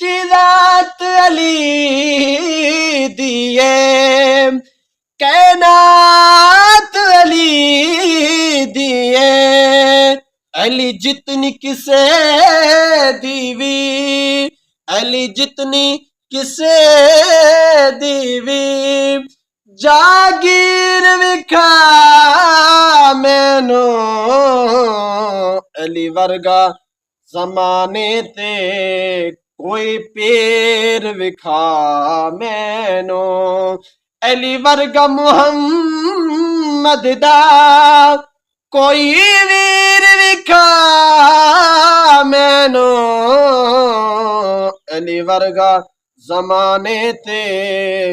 चिरात अली दिए कैनात अली दिए अली जितनी किसे दीवी अली जितनी किसे दीवी जागीर विखा मैनू अली वर्गा ज़माने ते कोई पीर विखा मैनू अली वर्गा मुहम्मद दा कोई वीर विखा मैनू अली वर्गा ज़माने ते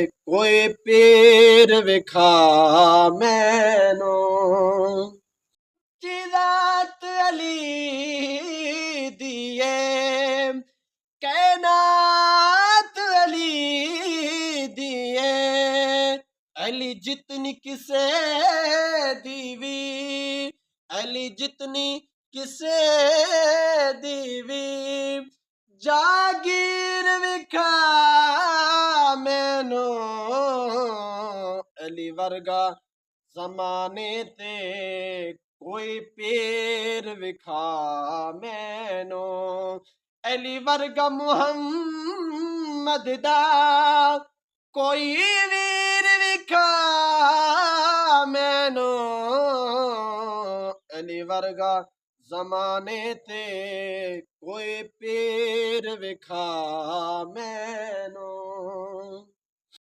कोई पीर विखा मैनू चिरात अली दिए कैनात अली दिए अली जितनी किसे दीवी अली जितनी किसे दीवी जागीर विखा मैनू अली वर्गा ज़माने ते कोई पीर विखा मैनू अली वर्गा मुहम्मद दा कोई वीर विखा मैनू अली वर्गा ज़माने ते कोई पीर विखा मैनू।